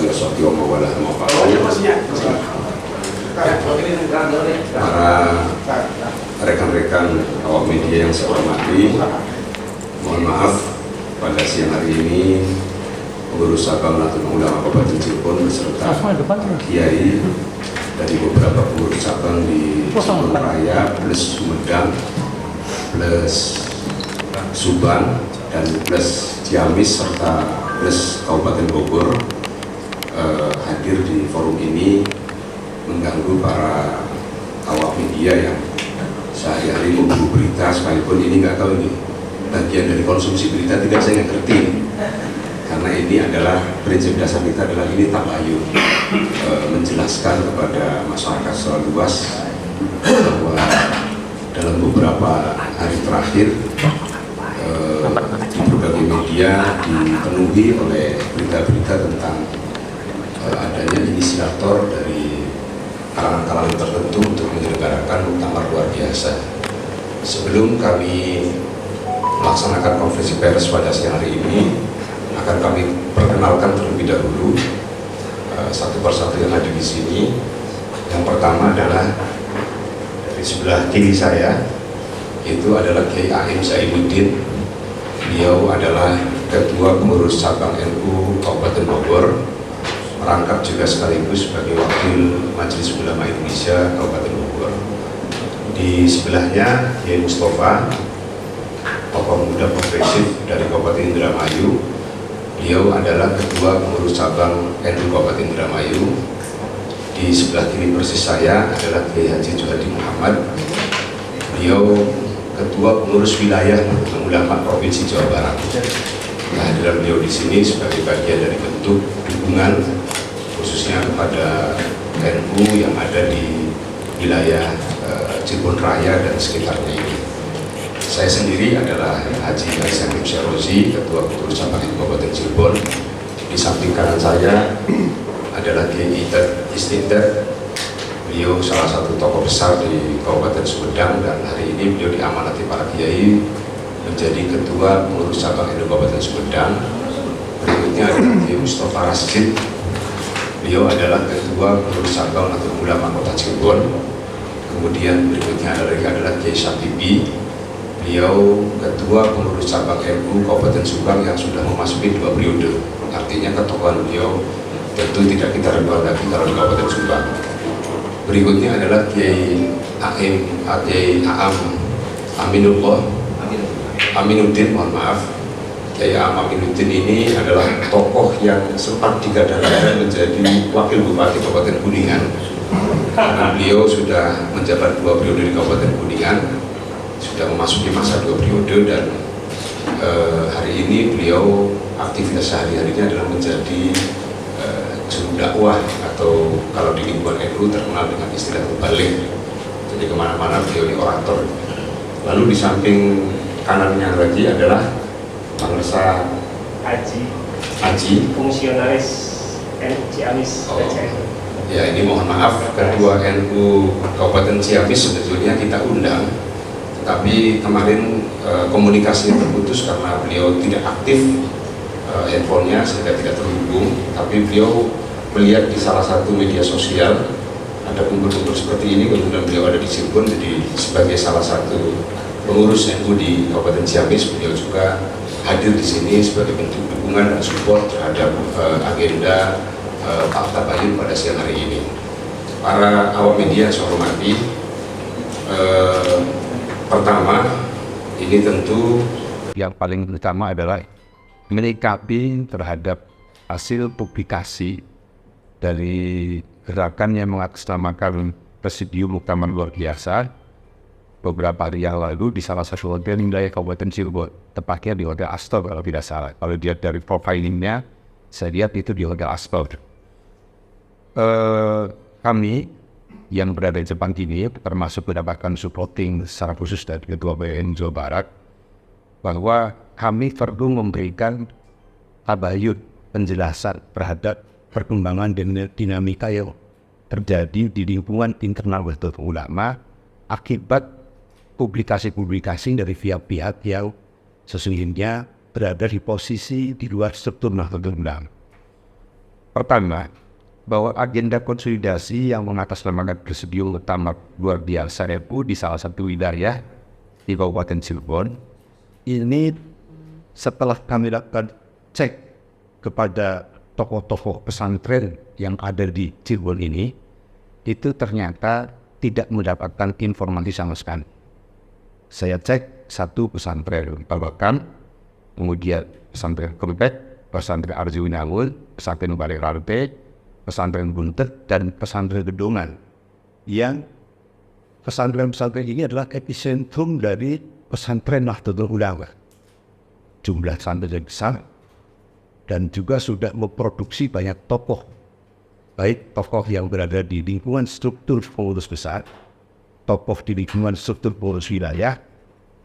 alihi wasallam wa ala para rekan-rekan awak media yang saya hormati, mohon maaf pada siang hari ini pengurus Sabang Nahdlatul Ulama Kabupaten Cirebon beserta kiai dari beberapa pengurus cabang di Cirebon Raya plus Sumedang plus Subang dan plus Ciamis serta plus Kabupaten Bogor hadir di forum ini mengganggu para awak media yang sehari-hari memburu berita, sekalipun ini nggak tahu ini bagian dari konsumsi berita, tidak saya ngerti, karena ini adalah prinsip dasar kita adalah ini tabayun, menjelaskan kepada masyarakat secara luas bahwa dalam beberapa hari terakhir di berbagai media dipenuhi oleh berita-berita tentang adanya inisiator dari kalangan-kalangan tertentu untuk menyelenggarakan muktamar luar biasa. Sebelum kami melaksanakan konferensi pers pada siang hari ini, akan kami perkenalkan terlebih dahulu satu persatu yang ada di sini. Yang pertama adalah dari sebelah kiri saya, itu adalah Kiai A.M. Zainuddin. Beliau adalah Ketua Pengurus Cabang NU Kabupaten Bogor, merangkap juga sekaligus sebagai Wakil Majelis Ulama Indonesia Kabupaten Bogor. Di sebelahnya Kiai Mustafa, tokoh muda progresif dari Kabupaten Indramayu. Beliau adalah Ketua Pengurus Cabang NU Kabupaten Indramayu. Di sebelah kiri persis saya adalah Kiai Haji Juhadi Muhammad. Beliau Ketua Pengurus Wilayah Ulama Provinsi Jawa Barat. Kehadiran beliau di sini sebagai bagian dari bentuk dukungan khususnya kepada NU yang ada di wilayah Cirebon Raya dan sekitarnya ini. Saya sendiri adalah Haji Aisyah Syahrozi, Ketua Pengurus Cabang Kabupaten Cirebon. Di samping kanan saya adalah Kiai Istidad. Beliau salah satu tokoh besar di Kabupaten Sumedang dan hari ini beliau diamanati para kiai menjadi Ketua Pengurus Cabang NU Kabupaten Sumedang. Berikutnya adalah Kiai Mustafa Rasjid. Beliau adalah Ketua Pengurus Cabang Nahdlatul Ulama Kota Cirebon. Kemudian berikutnya adalah Kiai Syafibi. Beliau Ketua Pengurus Cabang NU Kabupaten Subang yang sudah memasuki 2 periode. Artinya ketokohan beliau tentu tidak kita ragukan lagi kalau di Kabupaten Subang. Berikutnya adalah Kiai A.M. Aminuddin, mohon maaf. Kiai A.M. Aminuddin ini adalah tokoh yang sempat digadang-gadang menjadi Wakil Bupati Kabupaten Kuningan. Karena beliau sudah menjabat 2 periode di Kabupaten Kuningan, sudah memasuki masa 2 periode dan hari ini beliau aktivitas sehari-harinya adalah menjadi juru dakwah atau kalau di lingkungan NU terkenal dengan istilah mubalik. Jadi kemana-mana beliau ini orator. Lalu di samping kanannya lagi adalah Bangsa Haji, fungsionaris NU Ciamis. Ya, ini mohon maaf, Ketua NU Kabupaten Ciamis sebetulnya kita undang, tapi kemarin komunikasinya terputus karena beliau tidak aktif handphonenya sehingga tidak terhubung. Tapi beliau melihat di salah satu media sosial ada kumpul-kumpul seperti ini, kemudian beliau ada di Cirebon, jadi sebagai salah satu pengurus NU di Kabupaten Ciamis, beliau juga hadir di sini sebagai bentuk dukungan dan support terhadap agenda Pak Tabayun pada siang hari ini. Para awak media yang saya hormati, pertama ini tentu yang paling utama adalah menyikapi terhadap hasil publikasi dari gerakan yang mengatasnamakan Presidium Muktamar Luar Biasa beberapa hari yang lalu di salah satu hotel di wilayah Kabupaten Cirebon, tepatnya di Hotel Astor kalau tidak salah. Kalau dilihat dari profilingnya, saya lihat itu di Hotel Astor. Kami yang berada di Jepang ini termasuk mendapatkan supporting secara khusus dari Ketua BN Jawa Barat bahwa kami perlu memberikan tabayun penjelasan terhadap perkembangan dan dinamika yang terjadi di lingkungan internal Nahdlatul Ulama akibat publikasi-publikasi dari pihak-pihak yang sesungguhnya berada di posisi di luar struktur Nahdlatul Ulama. Pertama, bahwa agenda konsolidasi yang mengatasnamakan Presidium Muktamar Luar Biasa NU di salah satu wilayah di Kabupaten Cirebon ini setelah kami lakukan cek kepada tokoh-tokoh pesantren yang ada di Cirebon ini, itu ternyata tidak mendapatkan informasi sama sekali. Saya cek satu pesantren Babakan, kemudian pesantren Kempet, pesantren Arjuna, pesantren Balik Rantai, pesantren Buntet, dan pesantren Gedongan. Yang pesantren-pesantren ini adalah epicentrum dari pesantren Nahdlatul Ulama. Jumlah pesantren besar dan juga sudah memproduksi banyak tokoh, baik tokoh yang berada di lingkungan struktur pengurus besar, tokoh di lingkungan struktur pengurus wilayah,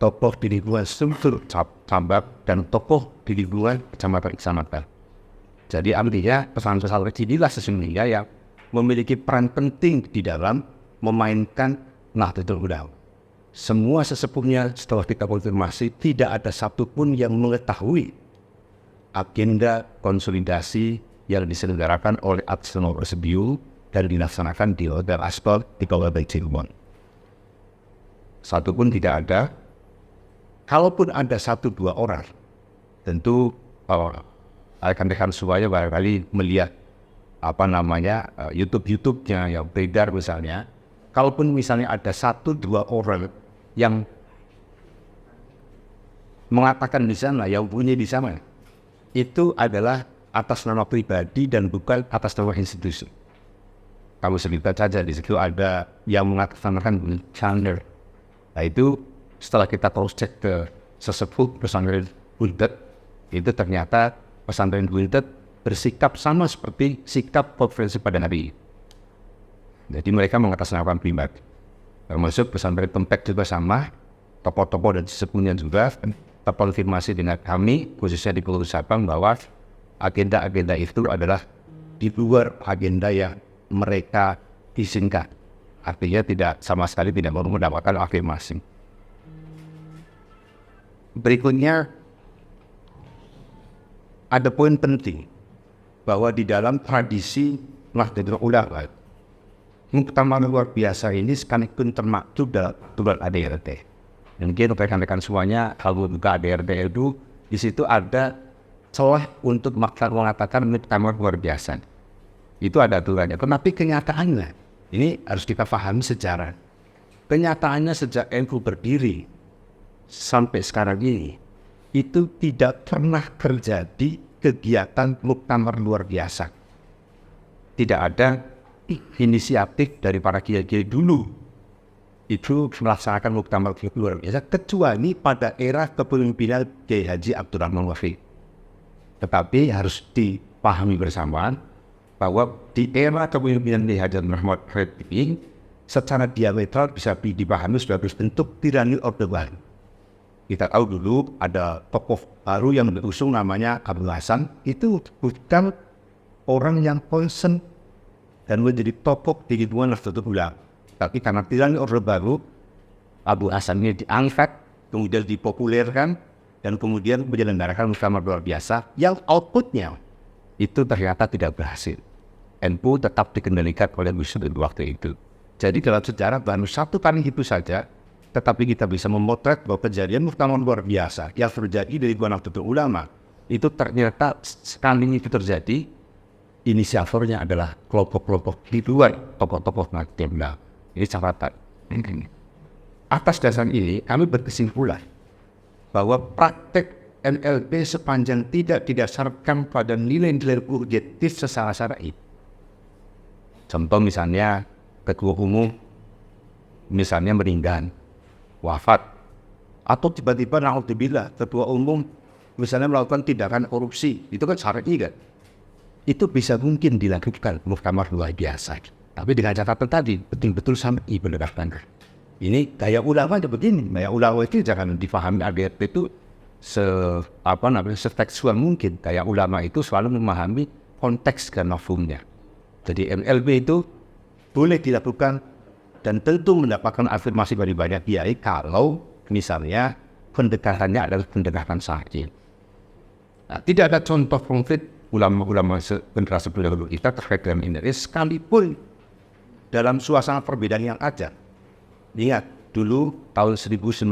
tokoh di lingkungan struktur cabang, dan tokoh di lingkungan kecamatan-kecamatan. Jadi artinya pesantren-pesantren inilah sesungguhnya yang memiliki peran penting di dalam memainkan Nahdlatul Ulama. Semua sesepuhnya setelah kita konfirmasi tidak ada satupun yang mengetahui agenda konsolidasi yang diselenggarakan oleh atas nama Presidium dan dilaksanakan di Hotel Astor di Kabupaten Cirebon. Satupun tidak ada. Kalaupun ada 1-2 orang, tentu rekan-rekan semuanya barangkali melihat YouTube-nya yang beredar misalnya. Kalaupun misalnya ada 1-2 orang yang mengatakan di sana, yang punya di sana, itu adalah atas nama pribadi dan bukan atas nama institusi. Kamu sebutkan saja di situ ada yang mengatasnamakan channel. Nah itu setelah kita cross check ke sesepuh pesantren Buntet, itu ternyata pesantren Buntet bersikap sama seperti sikap konferensi pada hari ini. Jadi mereka mengatasnamakan pribadi. Termasuk pesantren Tempek juga sama, tokoh-tokoh dan sesepuhnya juga terkonfirmasi dengan kami, khususnya di pengurus cabang, bahwa agenda-agenda itu adalah di luar agenda yang mereka izinkan. Artinya tidak sama sekali tidak mau mendapatkan afirmasi. Berikutnya, ada poin penting bahwa di dalam tradisi Nahdlatul Ulama, Muktamar Luar Biasa ini sekalipun termaktub dalam aturan ADRT. Mungkin rekan-rekan semuanya kalau buka ADRT itu di situ ada celah untuk mengatakan Muktamar Luar Biasa. Itu ada aturannya. Tetapi kenyataannya ini harus kita pahami sejarah. Kenyataannya sejak NU berdiri sampai sekarang ini itu tidak pernah terjadi kegiatan Muktamar Luar Biasa. Tidak ada inisiatif dari para kiai-kiai dulu itu melaksanakan Muktamar Luar Biasa kecuali pada era kepemimpinan Kiai Haji Abdurrahman Wahid. Tetapi harus dipahami bersama bahwa di era kepemimpinan Kiai Haji Abdurrahman Wahid ini secara diametral bisa dipahami sebagai bentuk tirani Orde Baru. Kita tahu dulu ada tokoh baru yang diusung namanya Abdul Hasan, itu bukan orang yang concern dan menjadi tokoh di lingkungan Nahdlatul Ulama. Tapi karena tirani Orde Baru, Abu Hasan ini diangkat, kemudian dipopulerkan, dan kemudian menyelenggarakan Muktamar Luar Biasa yang outputnya itu ternyata tidak berhasil. NU tetap dikendalikan oleh Gus Dur waktu itu. Jadi dalam sejarah baru satu kali itu saja, tetapi kita bisa memotret bahwa kejadian Muktamar Luar Biasa yang terjadi di lingkungan Nahdlatul Ulama itu ternyata sekali itu terjadi, inisiatornya adalah kelompok-kelompok di luar tokoh-tokoh Nahdlatul Ulama. Ini catatan. Atas dasar ini kami berkesimpulan bahwa praktek NLB sepanjang tidak didasarkan pada nilai-nilai objektif secara syar'i. Contoh misalnya ketua umum misalnya meninggal, wafat, atau tiba-tiba naudzubillah ketua umum misalnya melakukan tindakan korupsi, itu kan syar'i kan? Itu bisa mungkin dilakukan Muktamar Luar Biasa. Tapi dengan catatan tadi, betul-betul sampai pendekatan. Ini gaya ulama itu begini. Gaya ulama itu jangan difahami ADRT itu setekstual mungkin. Gaya ulama itu selalu memahami konteks dan mafhumnya. Jadi MLB itu boleh dilakukan dan tentu mendapatkan afirmasi dari banyak kiai kalau misalnya pendekatannya adalah pendekatan syar'i. Nah, tidak ada contoh konkret ulama-ulama generasi pendahulu kita terkait dengan ini, sekalipun dalam suasana perbedaan yang ada. Ingat, dulu tahun 1992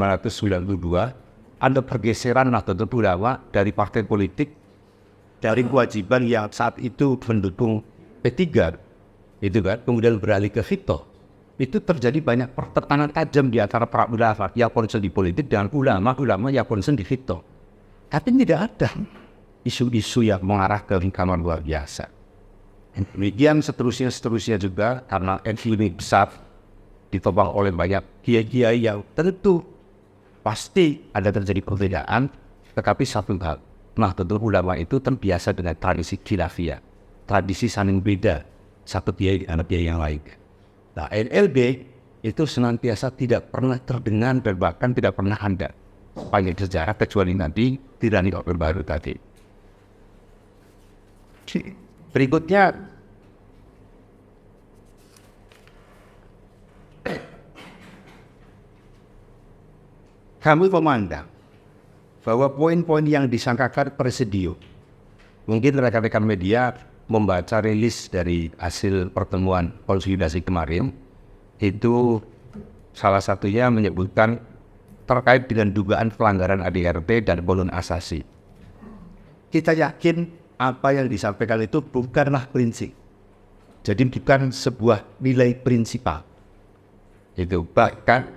ada pergeseran Nahdlatul Ulama dari partai politik, dari kewajiban yang saat itu mendukung P3, itu kan, kemudian beralih ke Hito. Itu terjadi banyak pertentangan tajam di antara para ulama yang concern di politik dengan ulama-ulama yang concern di Hito. Tapi tidak ada isu-isu yang mengarah ke lingkaran luar biasa. Demikian seterusnya juga, karena NU ini besar, ditopang oleh banyak kiai-kiai yang tentu pasti ada terjadi perbedaan, tetapi satu hal, Nahdlatul Ulama itu terbiasa dengan tradisi khilafiyah, tradisi saling beda satu kiai dengan kiai yang lain. Nah, NLB itu senantiasa tidak pernah terdengar dan bahkan tidak pernah ada sepanjang sejarah, kecuali nanti tirani Orde Baru tadi. Berikutnya, kami memandang bahwa poin-poin yang disangkakan Presidium, mungkin rekan-rekan media membaca rilis dari hasil pertemuan konsolidasi kemarin, itu salah satunya menyebutkan terkait dengan dugaan pelanggaran ADRT dan bonus asasi. Kita yakin apa yang disampaikan itu bukanlah prinsip, jadi bukan sebuah nilai prinsipal. Itu bahkan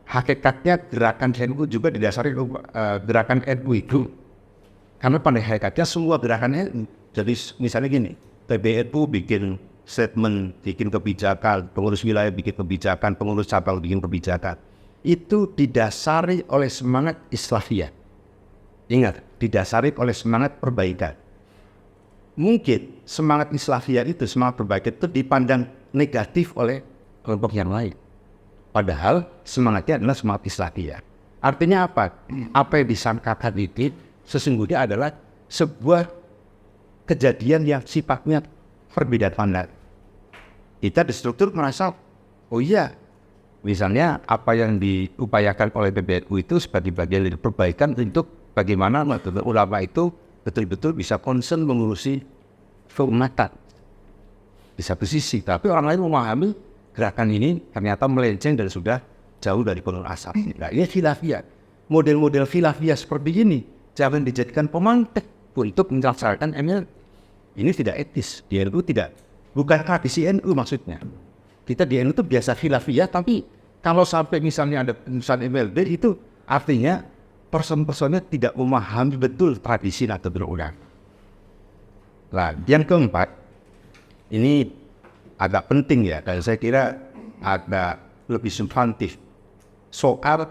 hakikatnya gerakan NU juga didasari gerakan NU itu, karena pada hakikatnya semua gerakan NU. Jadi misalnya gini, PBNU bikin statement, bikin kebijakan, pengurus wilayah bikin kebijakan, pengurus cabang bikin kebijakan, itu didasari oleh semangat islahiyah. Ingat, didasari oleh semangat perbaikan. Mungkin semangat islahiyah itu, semangat perbaikan itu dipandang negatif oleh kelompok yang lain. Padahal semangatnya adalah semangat islahiyah. Artinya apa? Apa yang disangkakan itu sesungguhnya adalah sebuah kejadian yang sifatnya perbedaan pandang. Kita di struktur merasa, oh iya, misalnya apa yang diupayakan oleh PBNU itu sebagai bagian dari perbaikan untuk bagaimana Nahdlatul Ulama itu betul-betul bisa concern mengurusi keumatan. Di satu sisi, tapi orang lain memahami gerakan ini ternyata melenceng dan sudah jauh dari bonus asasi. Nah, ini khilafiyah. Model-model khilafiyah seperti ini jangan dijadikan pemantik untuk melaksanakan ML. Ini tidak etis. Di NU tidak. Bukan tradisi NU maksudnya. Kita di NU itu biasa khilafiyah, tapi kalau sampai misalnya ada penulisan MLD itu artinya person-personnya tidak memahami betul tradisi Nahdlatul Ulama. Nah, yang keempat, ini agak penting ya, dan saya kira agak lebih substantif soal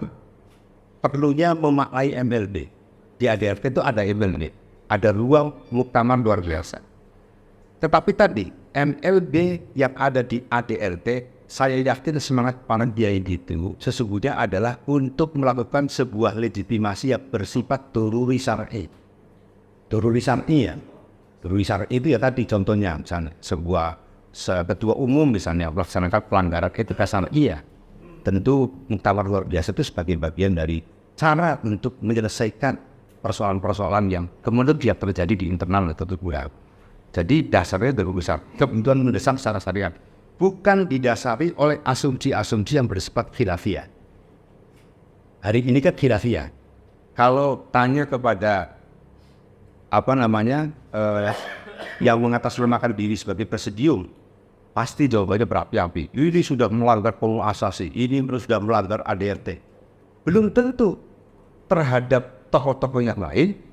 perlunya memaknai MLD. Di ADRT itu ada MLD, ada ruang muktamar luar biasa. Tetapi tadi MLD yang ada di ADRT, saya yakin semangat para kiai itu sesungguhnya adalah untuk melakukan sebuah legitimasi yang bersifat doruri syar'i. Doruri syar'i ya. Doruri syar'i itu ya tadi contohnya misalnya sebuah ketua umum misalnya melaksanakan pelanggaran etika syar'i, ya tentu muktamar luar biasa itu sebagai bagian dari cara untuk menyelesaikan persoalan-persoalan yang kemudian dia terjadi di internal Nahdlatul Ulama. Jadi dasarnya dari besar kebutuhan mendesak secara syariat, bukan didasari oleh asumsi-asumsi yang bersifat khilafiyah. Hari ini kan khilafiyah. Kalau tanya kepada yang mengatasnamakan diri sebagai presidium, pasti jawabannya berapi-api. Ini sudah melanggar bonus asasi, ini sudah melanggar ADRT. Belum tentu terhadap tokoh-tokoh yang lain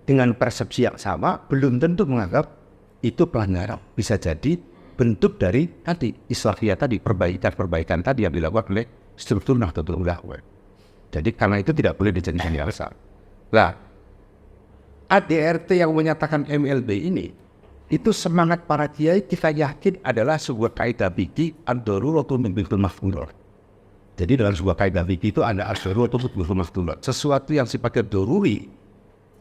dengan persepsi yang sama, belum tentu menganggap itu pelanggaran. Bisa jadi bentuk dari tadi islahiyah tadi, perbaikan tadi yang dilakukan oleh struktur Nahdlatul Ulama. Jadi karena itu tidak boleh dijadikan alasan. Nah, ADRT yang menyatakan MLB ini, itu semangat para kiai kita yakin adalah sebuah kaidah fikih ad-daruratu tubiqul mafdhulah. Jadi dalam sebuah kaidah fikih itu ada ad-daruratu tubiqul mafdhulah. Sesuatu yang sifatnya daruri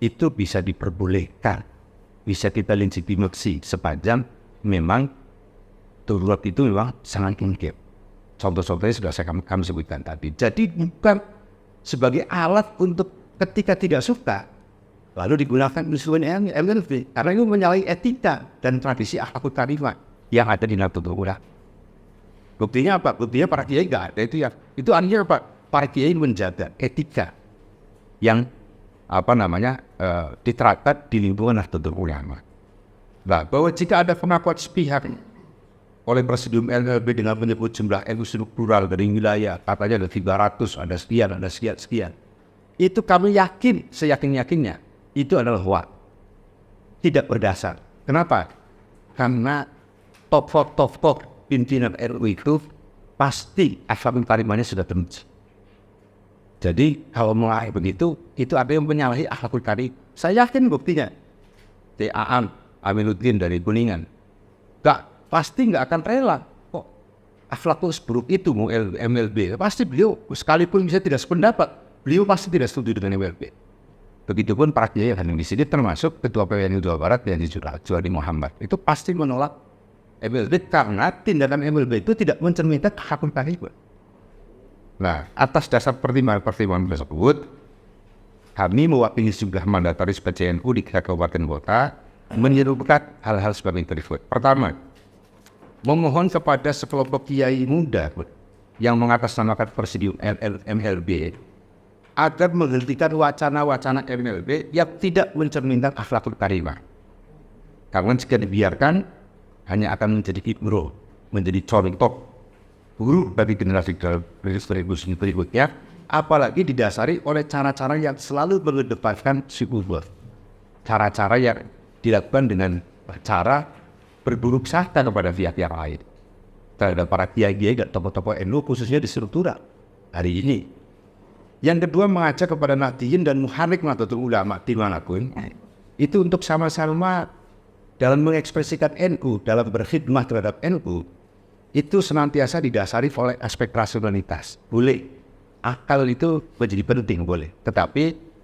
itu bisa diperbolehkan, bisa kita legitimasi sepanjang memang darurat itu memang sangat mungkin. Contoh-contohnya sudah kami sebutkan tadi. Jadi bukan sebagai alat untuk ketika tidak suka lalu digunakan instrumen MLB karena itu menyalahi etika dan tradisi akhlakul karimah yang ada di Nahdlatul Ulama. Buktinya apa? Buktinya para kiai nggak ada itu ya. Itu artinya apa? Para kiai menjaga etika yang diterapkan di lingkungan Nahdlatul Ulama. Nah, bahwa jika ada pengakuan sepihak oleh Presidium MLB dengan menyebut jumlah NU struktural dari wilayah, katanya ada 300, ada sekian. Itu kami yakin, seyakin-yakinnya, itu adalah hoax. Tidak berdasar. Kenapa? Karena tokoh-tokoh pimpinan NU itu pasti akhlakul karimahnya sudah teruji. Jadi kalau mulai begitu, itu ada yang menyalahi akhlakul karimah. Saya yakin buktinya. T.A.An. Aminuddin dari Kuningan. Pasti nggak akan rela kok akhlakul seburuk itu mau MLB. Pasti beliau sekalipun bisa tidak sependapat, beliau pasti tidak setuju dengan MLB. Begitupun para kiai yang di sini termasuk Ketua PWNU Jawa Barat yang Juwadi Muhammad. Itu pasti menolak MLB karena tindakan MLB itu tidak mencerminkan akhlakul karimah. Nah, atas dasar pertimbangan tersebut, kami mewakili sejumlah mandataris PCNU di kabupaten kota menyerukan hal-hal sebagai berikut. Pertama, memohon kepada sekelompok kiai muda yang mengatasnamakan Presidium MLB agar menghentikan wacana-wacana MLB yang tidak mencerminkan akhlakul karimah. Karena jika dibiarkan, hanya akan menjadi ibro, menjadi contoh buruk bagi generasi berikutnya, apalagi didasari oleh cara-cara yang selalu mengedepankan syukur. Cara-cara yang dilakukan dengan cara berburuk sangka kepada pihak yang lain terhadap para kiai-kiai dan tokoh-tokoh NU khususnya di struktural hari ini. Yang kedua, mengajak kepada Nahdliyin dan Muharrik Nahdlatul Ulama dimanapun itu untuk sama-sama dalam mengekspresikan NU, dalam berkhidmah terhadap NU itu senantiasa didasari oleh aspek rasionalitas. Boleh, akal itu menjadi penting, boleh, tetapi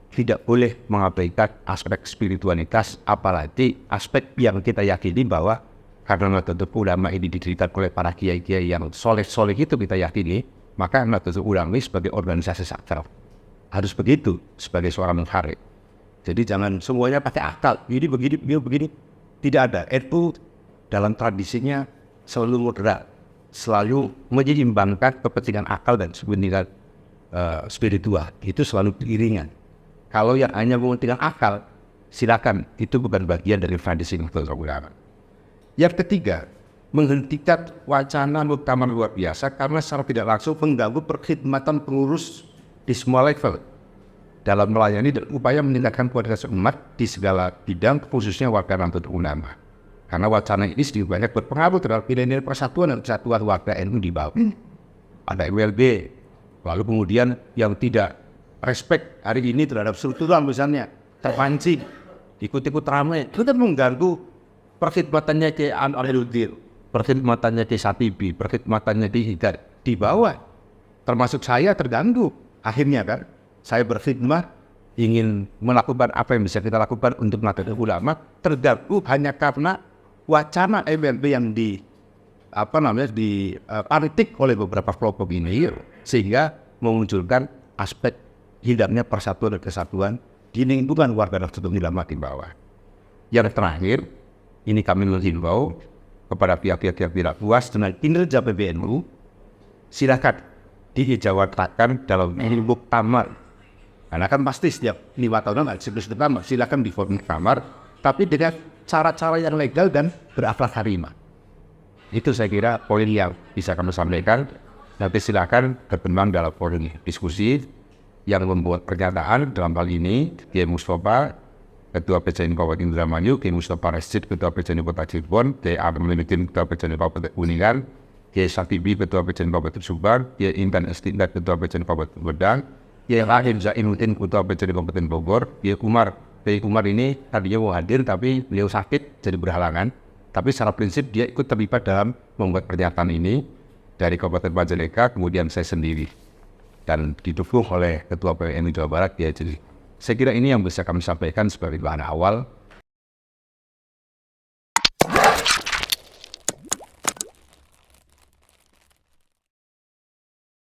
tidak boleh mengabaikan aspek spiritualitas, apalagi aspek yang kita yakini bahwa karena Nahdlatul Ulama ini didirikan oleh para kiai-kiai yang soleh-soleh itu kita yakini, maka Nahdlatul Ulama sebagai organisasi sakral harus begitu sebagai seorang muharrik. Jadi jangan semuanya pakai akal, ini begini. Tidak ada. NU dalam tradisinya selalu moderat, selalu menyeimbangkan kepentingan akal dan kepentingan spiritual. Itu selalu beriringan. Kalau yang hanya mementingkan akal, silakan, itu bukan bagian dari tradisi Nahdlatul Ulama. Yang ketiga, menghentikan wacana muktamar luar biasa karena secara tidak langsung mengganggu perkhidmatan pengurus di semua level dalam melayani dan upaya meningkatkan kualitas umat di segala bidang, khususnya warga Nahdlatul Ulama. Karena wacana ini sedikit banyak berpengaruh terhadap nilai persatuan dan kesatuan warga NU di bawah. Ada MLB, lalu kemudian yang tidak respect hari ini terhadap struktural misalnya, terpancing, ikut-ikut ramai, itu kan mengganggu perkhidmatannya ke Aminuddin, perkhidmatannya ke Satibi, perkhidmatannya di Hidayat, di bawah. Termasuk saya terganggu. Akhirnya kan, saya berkhidmat, ingin melakukan apa yang bisa kita lakukan untuk Nahdlatul Ulama, terganggu hanya karena wacana MLB yang dikritik oleh beberapa kelompok ini, sehingga memunculkan aspek hilangnya persatuan dan kesatuan di lingkungan warga Nahdlatul Ulama di bawah. Yang terakhir, ini kami menghimbau kepada pihak-pihak yang tidak puas dengan kinerja PBNU, silakan diijawantahkan dalam muktamar. Karena kan pasti setiap 5 tahunan ada siklus muktamar, silakan di forum muktamar, tapi dengan cara-cara yang legal dan berakhlak karimah. Itu saya kira poin yang bisa kami sampaikan. Nanti silakan berkembang dalam forum diskusi yang membuat pernyataan dalam hal ini Kiai Mustafa, Ketua PCNU Kabupaten Indramayu, Kiai Mustafa Rashid, Ketua PCNU Kota Cirebon, Kiai Aminuddin, Ketua PCNU Kabupaten Kuningan, Kiai Satibi, Ketua PCNU Kabupaten Subang, Kiai Intan Estindat, Ketua PCNU Kabupaten Bedang, Kiai Rahim Zainuddin, Ketua PCNU Kabupaten Bogor, Kiai Umar ini tadinya mau hadir tapi beliau sakit jadi berhalangan, tapi secara prinsip dia ikut terlibat dalam membuat pernyataan ini dari Kabupaten Majalengka, kemudian saya sendiri dan didukung oleh Ketua PWNU Jawa Barat. Jadi saya kira ini yang bisa kami sampaikan sebagai bahan awal